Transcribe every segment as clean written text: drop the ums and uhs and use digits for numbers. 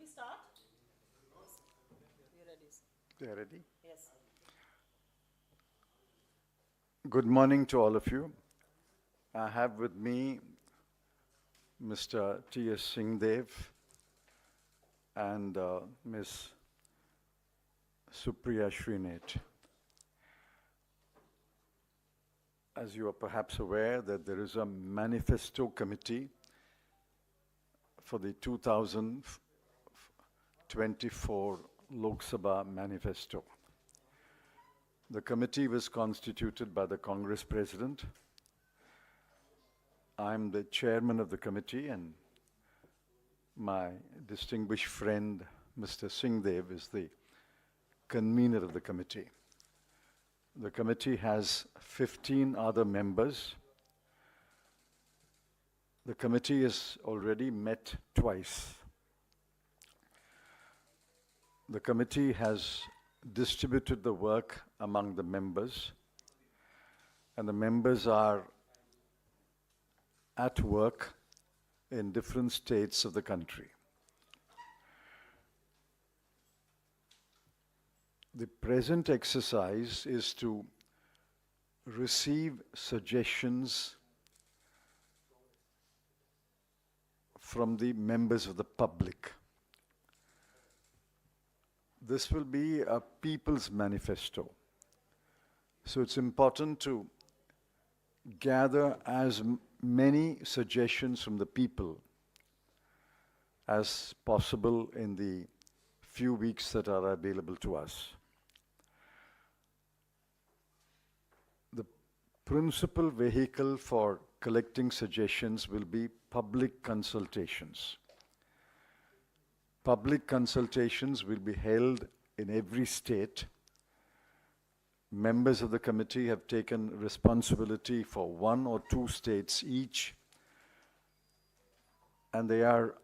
we start? We're ready. They are ready? Yes. Good morning to all of you. I have with me Mr. T.S. Singhdeo and Ms. Shri. As you are perhaps aware that there is a manifesto committee for the 2024 Lok Sabha manifesto. The committee was constituted by the Congress President. I'm the chairman of the committee, and my distinguished friend, Mr. Singhdeo, is the convener of the committee. The committee has 15 other members. The committee has already met twice. The committee has distributed the work among the members, and the members are at work in different states of the country. The present exercise is to receive suggestions from the members of the public. This will be a people's manifesto. So it's important to gather as many suggestions from the people as possible in the few weeks that are available to us. The principal vehicle for collecting suggestions will be public consultations. Public consultations will be held in every state. Members of the committee have taken responsibility for 1 or 2 states each, and they are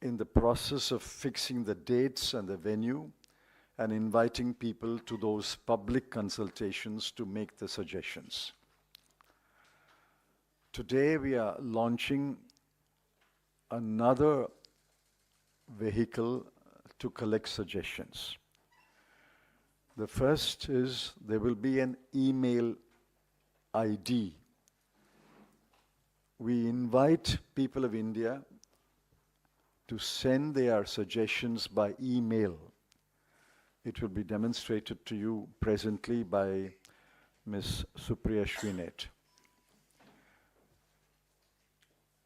in the process of fixing the dates and the venue and inviting people to those public consultations to make the suggestions. Today we are launching another vehicle to collect suggestions. The first is there will be an email ID. We invite people of India to send their suggestions by email. It will be demonstrated to you presently by Ms. Shri.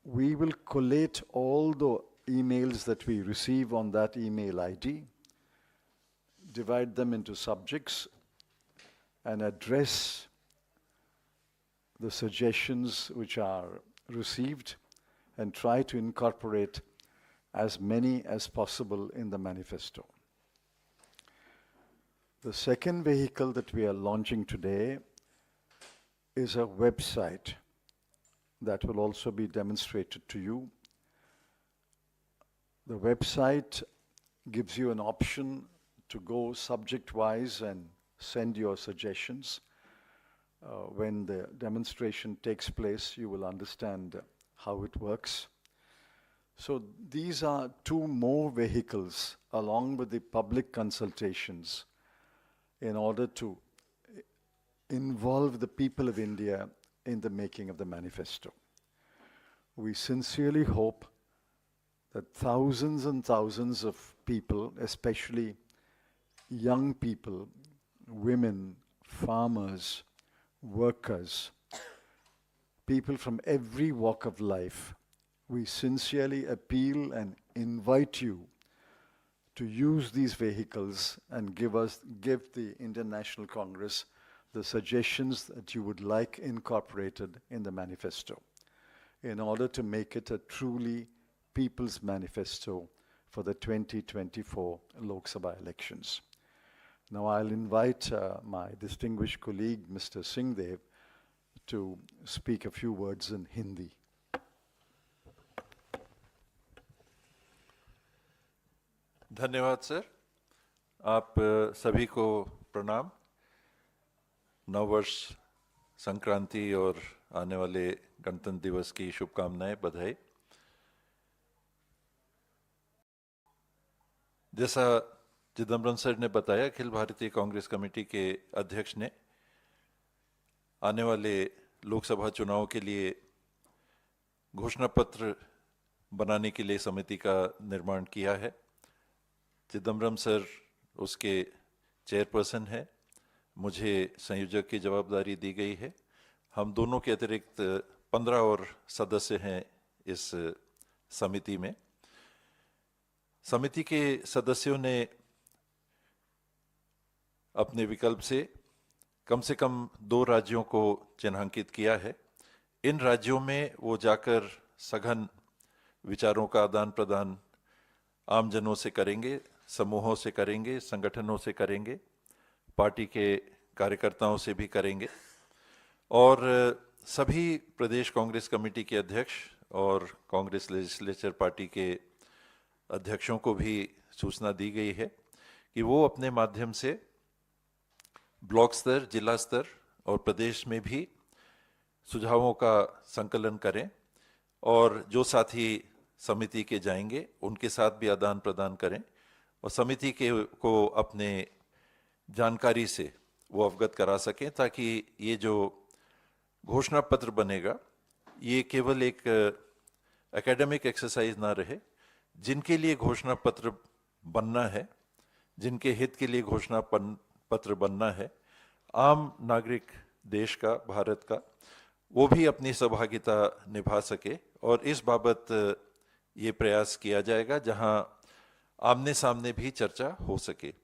We will collate all the emails that we receive on that email ID, divide them into subjects, and address the suggestions which are received and try to incorporate as many as possible in the manifesto. The second vehicle that we are launching today is a website that will also be demonstrated to you. The website gives you an option to go subject-wise and send your suggestions. When the demonstration takes place, you will understand how it works. So these are 2 more vehicles along with the public consultations in order to involve the people of India in the making of the manifesto. We sincerely hope that thousands and thousands of people, especially young people, women, farmers, workers, people from every walk of life, we sincerely appeal and invite you to use these vehicles and give the Indian National Congress the suggestions that you would like incorporated in the manifesto in order to make it a truly people's manifesto for the 2024 Lok Sabha elections. Now I'll invite my distinguished colleague, Mr. Singhdeo, to speak a few words in Hindi. धन्यवाद sir. आप सभी को प्रणाम। नववर्ष संक्रांति और आने वाले गणतंत्र दिवस की शुभकामनाएं, बधाई। जैसा चिदम्बरम सर ने बताया, अखिल भारतीय कांग्रेस कमेटी के अध्यक्ष ने आने वाले लोकसभा चुनाव के लिए घोषणा पत्र बनाने के लिए समिति का निर्माण किया है। चिदम्बरम सर उसके चेयरपर्सन है, मुझे संयोजक की जवाबदारी दी गई है। हम दोनों के अतिरिक्त 15 और सदस्य हैं इस समिति में। समिति के सदस्यों ने अपने विकल्प से कम 2 राज्यों को चिन्हांकित किया है। इन राज्यों में वो जाकर सघन विचारों का आदान प्रदान आमजनों से करेंगे, समूहों से करेंगे, संगठनों से करेंगे, पार्टी के कार्यकर्ताओं से भी करेंगे और सभी प्रदेश कांग्रेस कमेटी के अध्यक्ष और कांग्रेस लेजिस्लेचर पार्टी के अध्यक्षों को भी सूचना दी गई है कि वो अपने माध्यम से ब्लॉक स्तर, जिला स्तर और प्रदेश में भी सुझावों का संकलन करें और जो साथी समिति के जाएंगे उनके साथ भी आदान प्रदान करें और समिति को अपने जानकारी से वो अवगत करा सकें, ताकि ये जो घोषणा पत्र बनेगा ये केवल एक एकेडमिक एक्सरसाइज ना रहे। जिनके लिए घोषणा पत्र बनना है, जिनके हित के लिए घोषणा पत्र बनना है, आम नागरिक देश का, भारत का, वो भी अपनी सहभागिता निभा सके और इस बाबत ये प्रयास किया जाएगा जहां आमने सामने भी चर्चा हो सके।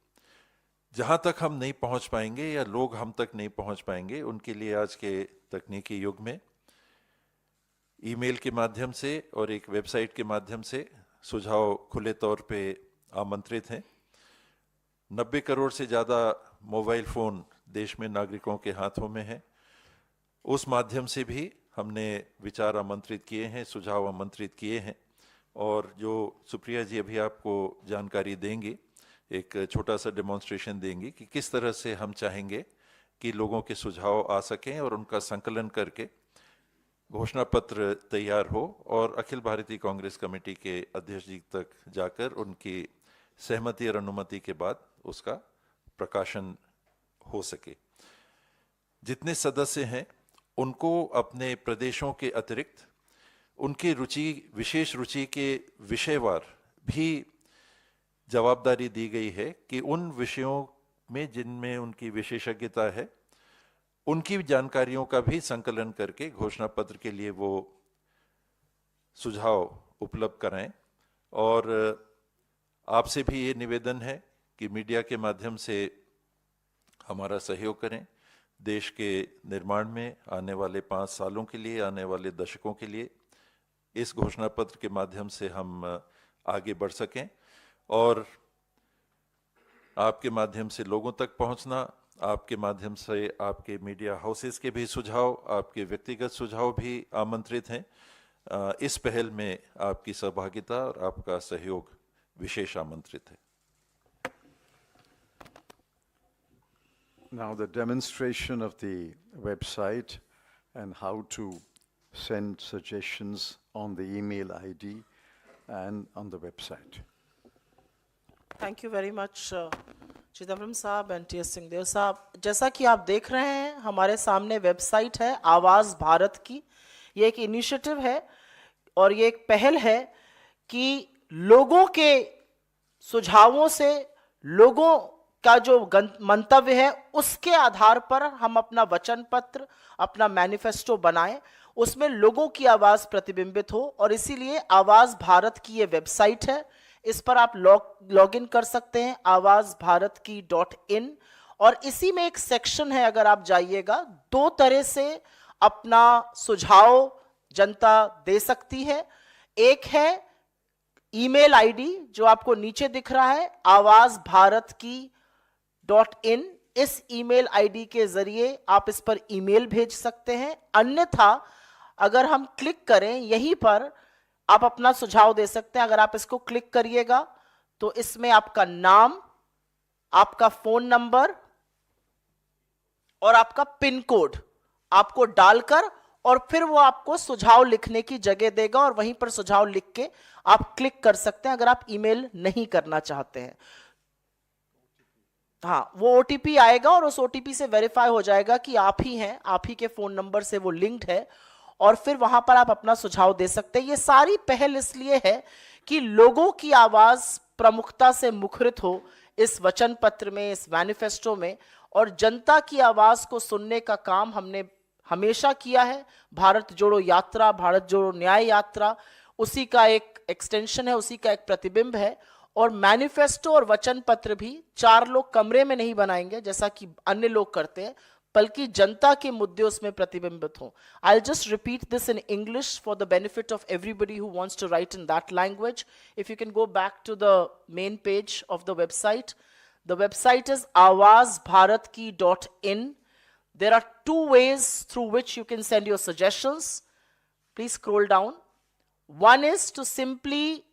जहां तक हम नहीं पहुंच पाएंगे या लोग हम तक नहीं पहुंच पाएंगे, उनके लिए आज के तकनीकी युग में ईमेल के माध्यम से और एक वेबसाइट के माध्यम से सुझाव खुले तौर पे आमंत्रित हैं। 90 करोड़ से ज़्यादा मोबाइल फ़ोन देश में नागरिकों के हाथों में है। उस माध्यम से भी हमने विचार आमंत्रित किए हैं, सुझाव आमंत्रित किए हैं और जो सुप्रिया जी अभी आपको जानकारी देंगी, एक छोटा सा डेमोन्स्ट्रेशन देंगी कि किस तरह से हम चाहेंगे कि लोगों के सुझाव आ सकें और उनका संकलन करके घोषणा पत्र तैयार हो और अखिल भारतीय कांग्रेस कमेटी के अध्यक्ष जी तक जाकर उनकी सहमति और अनुमति के बाद उसका प्रकाशन हो सके। जितने सदस्य हैं उनको अपने प्रदेशों के अतिरिक्त उनकी विशेष रुचि के विषयवार भी जवाबदारी दी गई है कि उन विषयों में जिनमें उनकी विशेषज्ञता है उनकी जानकारियों का भी संकलन करके घोषणा पत्र के लिए वो सुझाव उपलब्ध कराएं। और आपसे भी ये निवेदन है कि मीडिया के माध्यम से हमारा सहयोग करें। देश के निर्माण में आने वाले 5 सालों के लिए, आने वाले दशकों के लिए इस घोषणा पत्र के माध्यम से हम आगे बढ़ सकें और आपके माध्यम से लोगों तक पहुंचना, आपके माध्यम से आपके मीडिया हाउसेस के भी सुझाव, आपके व्यक्तिगत सुझाव भी आमंत्रित हैं। इस पहल में आपकी सहभागिता और आपका सहयोग विशेष आमंत्रित है। Now the demonstration of the website and how to send suggestions on the email ID and on the website. Thank you very much Chidambaram साहब एंड टी एस सिंहदेव साहब। जैसा कि आप देख रहे हैं हमारे सामने वेबसाइट है आवाज़ भारत की। ये एक इनिशिएटिव है और ये एक पहल है कि लोगों के सुझावों से, लोगों का जो मंतव्य है उसके आधार पर हम अपना वचन पत्र, अपना मैनिफेस्टो बनाएं, उसमें लोगों की आवाज़ प्रतिबिंबित हो। और इसीलिए आवाज़ भारत की ये वेबसाइट है, इस पर आप लॉग इन कर सकते हैं awazbharatki.in। और इसी में एक सेक्शन है, अगर आप जाइएगा, 2 तरह से अपना सुझाव जनता दे सकती है। एक है ईमेल आईडी जो आपको नीचे दिख रहा है awazbharatki.in। इस ईमेल आईडी के जरिए आप इस पर ईमेल भेज सकते हैं। अन्यथा अगर हम क्लिक करें यहीं पर आप अपना सुझाव दे सकते हैं। अगर आप इसको क्लिक करिएगा तो इसमें आपका नाम, आपका फोन नंबर और आपका पिन कोड आपको डालकर और फिर वो आपको सुझाव लिखने की जगह देगा और वहीं पर सुझाव लिख के आप क्लिक कर सकते हैं अगर आप ईमेल नहीं करना चाहते हैं। हाँ, वो ओटीपी आएगा और उस ओटीपी से वेरीफाई हो जाएगा कि आप ही हैं, आप ही के फोन नंबर से वो लिंक्ड है, और फिर वहां पर आप अपना सुझाव दे सकते हैं। ये सारी पहल इसलिए है कि लोगों की आवाज प्रमुखता से मुखरित हो इस वचन पत्र में, इस मैनिफेस्टो में, और जनता की आवाज को सुनने का काम हमने हमेशा किया है। भारत जोड़ो यात्रा, भारत जोड़ो न्याय यात्रा उसी का एक एक्सटेंशन है, उसी का एक प्रतिबिंब है। और मैनिफेस्टो और वचन पत्र भी 4 लोग कमरे में नहीं बनाएंगे जैसा कि अन्य लोग करते हैं, बल्कि जनता के मुद्दे उसमें प्रतिबिंबित हों। I'll just repeat this in English for the benefit of everybody who wants to write in that language. If you can go back to the main page of the website. The website is awazbharatki.in. There are 2 ways through which you can send your suggestions. Please scroll down. One is to simply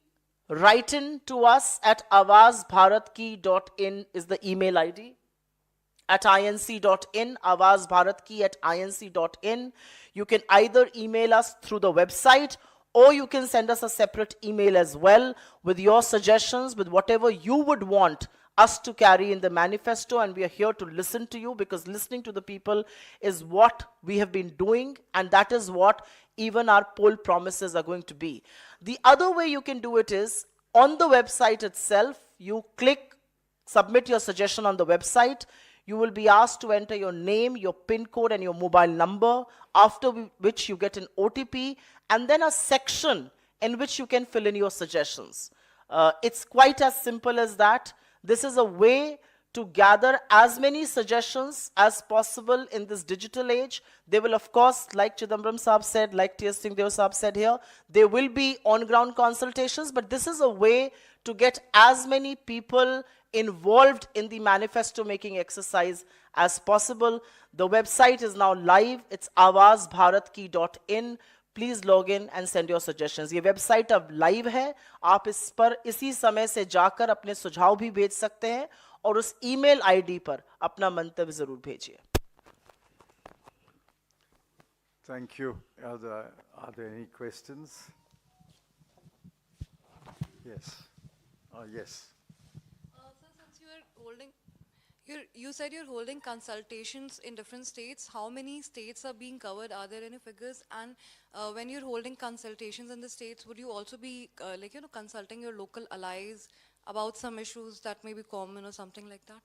write in to us at awazbharatki.in is the email ID. At inc.in, awazbharatki@inc.in. You can either email us through the website or you can send us a separate email as well with your suggestions, with whatever you would want us to carry in the manifesto, and we are here to listen to you, because listening to the people is what we have been doing, and that is what even our poll promises are going to be. The other way you can do it is on the website itself. You click submit your suggestion on the website. You will be asked to enter your name, your PIN code, and your mobile number, after which you get an OTP, and then a section in which you can fill in your suggestions. It's quite as simple as that. This is a way to gather as many suggestions as possible in this digital age. They will, of course, like Chidambaram Saab said, like T.S. Singhdeo Saab said here, there will be on-ground consultations, but this is a way to get as many people involved in the manifesto making exercise as possible. The website is now live. It's awazbharatki.in. Please log in and send your suggestions. ये website अब live है, आप इस पर इसी समय से जाकर अपने सुझाव भी भेज सकते हैं और उस ईमेल आईडी पर अपना मंतव्य जरूर भेजिए। Thank you. Are there any questions? Yes. Yes. Sir, since you are holding, you said you're holding consultations in different states. How many states are being covered? Are there any figures? And when you're holding consultations in the states, would you also be consulting your local allies about some issues that may be common or something like that?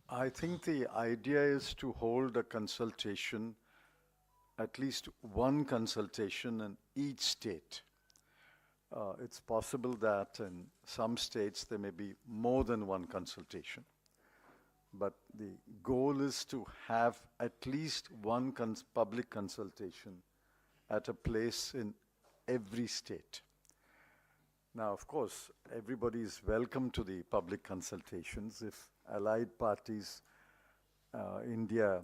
I think the idea is to hold a consultation, at least one consultation in each state. It's possible that in some states there may be more than one consultation, but the goal is to have at least one public consultation at a place in every state. Now, of course, everybody is welcome to the public consultations. If allied parties, India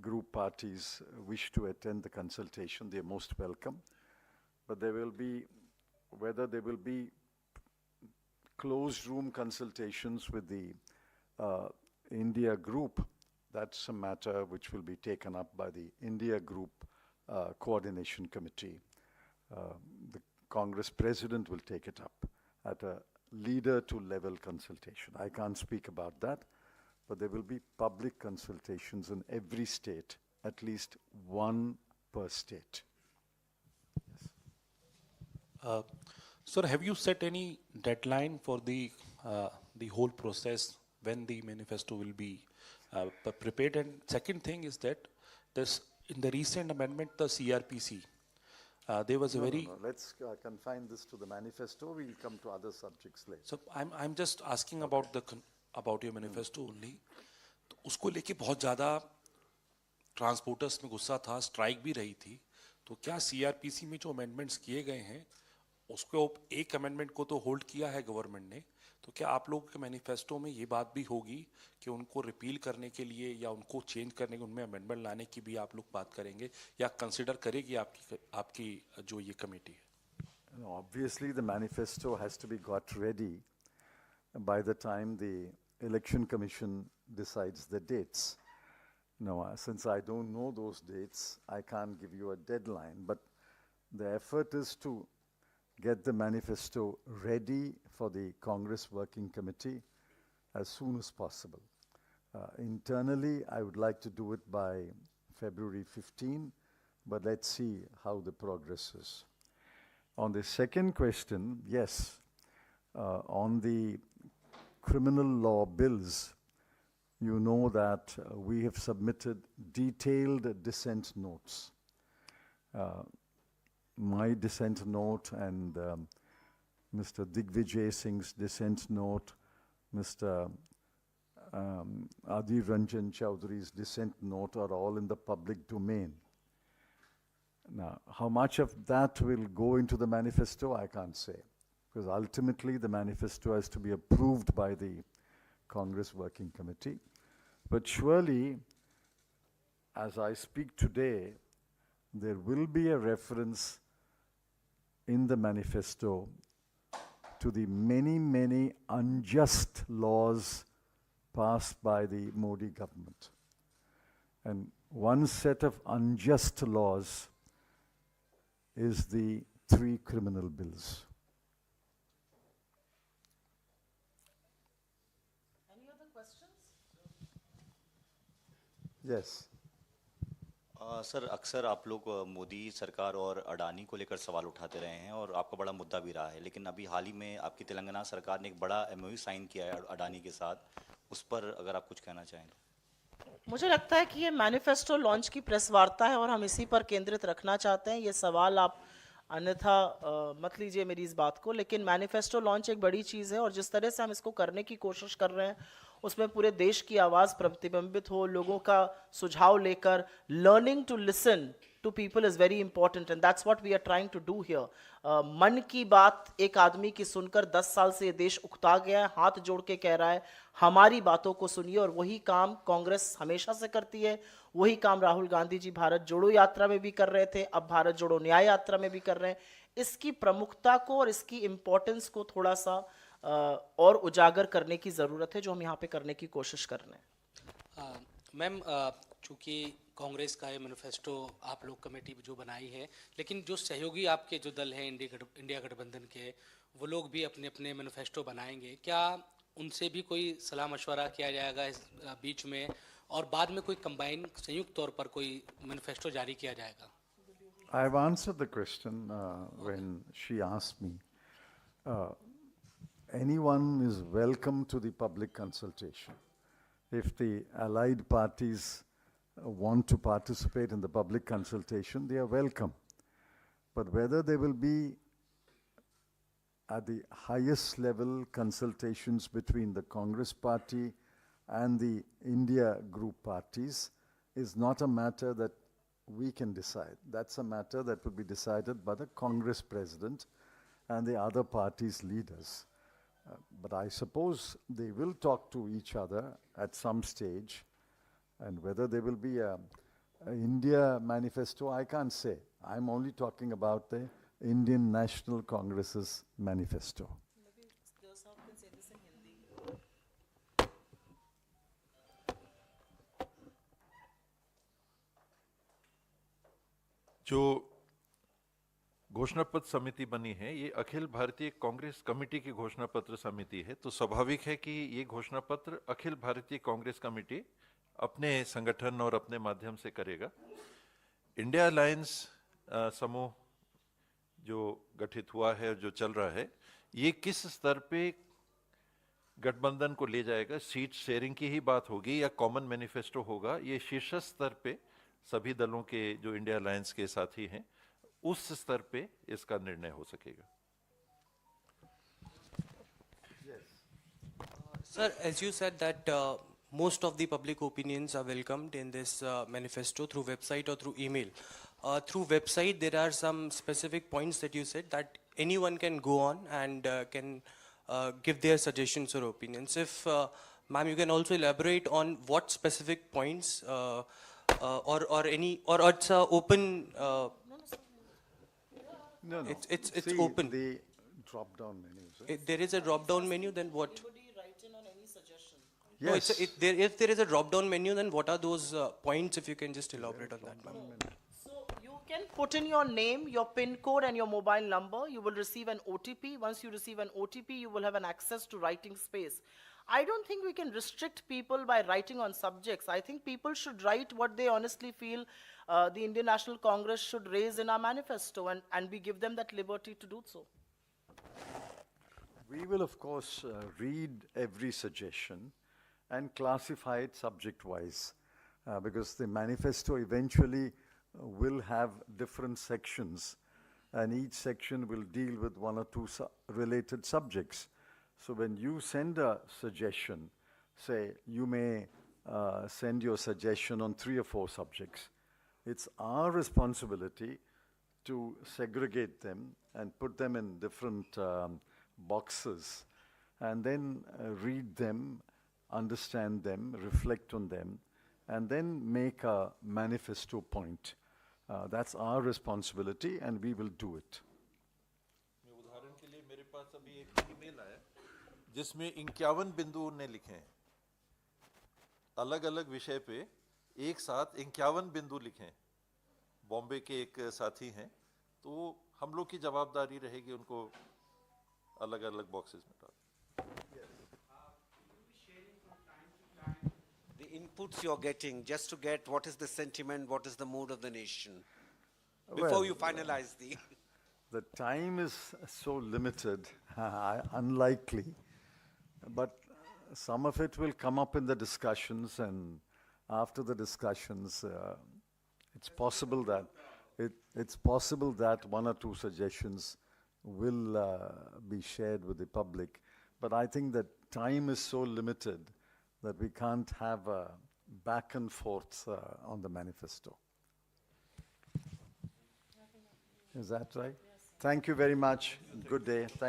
group parties wish to attend the consultation, they are most welcome. But there will be, whether there will be closed room consultations with the India group, that's a matter which will be taken up by the India group coordination committee. The Congress president will take it up at a leader-to-level consultation. I can't speak about that, but there will be public consultations in every state, at least one per state. Yes. Sir, have you set any deadline for the whole process when the manifesto will be prepared? And second thing is that in the recent amendment, the CRPC, there was a very... No. Let's confine this to the manifesto. We'll come to other subjects later. So I'm just asking about about your manifesto only. तो उसको लेके बहुत ज़्यादा transporters में गुस्सा था, strike भी रही थी. तो क्या CRPC में जो अमेंडमेंट्स किए गए हैं, उसको एक अमेंडमेंट को तो होल्ड किया है गवर्नमेंट ने, तो क्या आप लोगों के मैनिफेस्टो में ये बात भी होगी कि उनको रिपील करने के लिए या उनको चेंज करने के, उनमें अमेंडमेंट लाने की भी आप लोग बात करेंगे या कंसिडर करेगी आपकी जो ये कमेटी है? Obviously, the manifesto has to be got ready by the time the Election Commission decides the dates. No, since I don't know those dates, I can't give you a deadline, but the effort is to get the manifesto ready for the Congress Working Committee as soon as possible. Internally, I would like to do it by February 15, but let's see how the progress is. On the second question, yes, on the criminal law bills, you know that we have submitted detailed dissent notes. My dissent note and Mr. Digvijay Singh's dissent note, Mr. Adhir Ranjan Chowdhury's dissent note are all in the public domain. Now, how much of that will go into the manifesto, I can't say, because ultimately the manifesto has to be approved by the Congress Working Committee. But surely, as I speak today, there will be a reference in the manifesto to the many, many unjust laws passed by the Modi government. And one set of unjust laws is the 3 criminal bills. Any other questions? Yes. Sir अक्सर आप लोग मोदी सरकार और अडानी को लेकर सवाल उठाते रहे हैं और आपका बड़ा मुद्दा भी रहा है, लेकिन अभी हाल ही में आपकी तेलंगाना सरकार ने एक बड़ा एमओयू साइन किया है अडानी के साथ, उस पर अगर आप कुछ कहना चाहें तो। मुझे लगता है कि ये मैनिफेस्टो लॉन्च की प्रेस वार्ता है और हम इसी पर केंद्रित रखना चाहते हैं। ये सवाल आप अन्यथा मत लीजिए मेरी इस बात को, लेकिन मैनिफेस्टो लॉन्च एक बड़ी चीज़ है और जिस तरह से हम इसको करने की कोशिश कर रहे हैं उसमें पूरे देश की आवाज़ प्रतिबिंबित हो, लोगों का सुझाव लेकर learning to listen to people is very important and that's what we are trying to do here. मन की बात एक आदमी की सुनकर 10 साल से ये देश उकता गया है, हाथ जोड़ के कह रहा है हमारी बातों को सुनिए, और वही काम कांग्रेस हमेशा से करती है, वही काम राहुल गांधी जी भारत जोड़ो यात्रा में भी कर रहे थे, अब भारत जोड़ो न्याय यात्रा में भी कर रहे हैं। इसकी प्रमुखता को और इसकी इम्पोर्टेंस को थोड़ा सा और उजागर करने की ज़रूरत है, जो हम यहाँ पे करने की कोशिश कर रहे हैं। मैम, चूँकि कांग्रेस का ये मैनिफेस्टो आप लोग कमेटी जो बनाई है, लेकिन जो सहयोगी आपके जो दल हैं इंडिया गठबंधन के, वो लोग भी अपने अपने मैनिफेस्टो बनाएंगे, क्या उनसे भी कोई सलाह मशवरा किया जाएगा इस बीच में और बाद में कोई कंबाइन संयुक्त तौर पर कोई मैनिफेस्टो जारी किया जाएगा? I have answered the question when she asked me. Anyone is welcome to the public consultation. If the allied parties want to participate in the public consultation, they are welcome. But whether there will be at the highest level consultations between the Congress party and the India group parties is not a matter that we can decide. That's a matter that will be decided by the Congress president and the other parties' leaders. But I suppose they will talk to each other at some stage, and whether there will be a India manifesto, I can't say. I'm only talking about the Indian National Congress's manifesto. जो घोषणा पत्र समिति बनी है, ये Akhil Bharatiya Congress committee की घोषणा पत्र समिति है, तो स्वाभाविक है कि ये घोषणा पत्र अखिल भारतीय कांग्रेस कमेटी अपने संगठन और अपने माध्यम से करेगा। इंडिया अलायंस समूह जो गठित हुआ है, जो चल रहा है, ये किस स्तर पे गठबंधन को ले जाएगा, सीट शेयरिंग की ही बात होगी या कॉमन मैनिफेस्टो होगा, ये शीर्ष स्तर पे सभी दलों के जो इंडिया अलायंस के साथी हैं उस स्तर पे इसका निर्णय हो सकेगा। Sir, as you said that most of the public opinions are welcomed in this manifesto through website or through email. Through website, there are some specific points that you said that anyone can go on and can give their suggestions or opinions. If, ma'am, you can also elaborate on what specific points or it's open. No. It's See, open. the drop-down menus. If there is a drop-down menu, then what? Anybody write in on any suggestion? No, Yes. if there is a drop-down menu, then what are those points? If you can just elaborate on that, ma'am. So you can put in your name, your PIN code, and your mobile number. You will receive an OTP. Once you receive an OTP, you will have an access to writing space. I don't think we can restrict people by writing on subjects. I think people should write what they honestly feel the Indian National Congress should raise in our manifesto, and we give them that liberty to do so. We will, of course, read every suggestion and classify it subject-wise, because the manifesto eventually will have different sections, and each section will deal with one or two related subjects. So when you send a suggestion, say you may send your suggestion on 3 or 4 subjects. It's our responsibility to segregate them and put them in different boxes, and then read them, understand them, reflect on them, and then make a manifesto point. That's our responsibility, and we will do it. उदाहरण के लिए मेरे पास अभी एक email आया जिसमें 51 बिंदु उन्होंने लिखे हैं, अलग अलग विषय पे एक साथ 51 बिंदु लिखे हैं। बॉम्बे के एक साथी हैं, तो हम लोग की जवाबदारी रहेगी उनको अलग अलग बॉक्सेस में डाल। The inputs you're getting, just to get what is the sentiment, what is the mood of the nation, before Well, you finalize the... The time is so limited, unlikely, but some of it will come up in the discussions, and after the discussions, it's possible that 1 or 2 suggestions will be shared with the public. But I think that time is so limited that we can't have a back and forth on the manifesto. Is that right? Yes. Thank you very much. Good day. Thank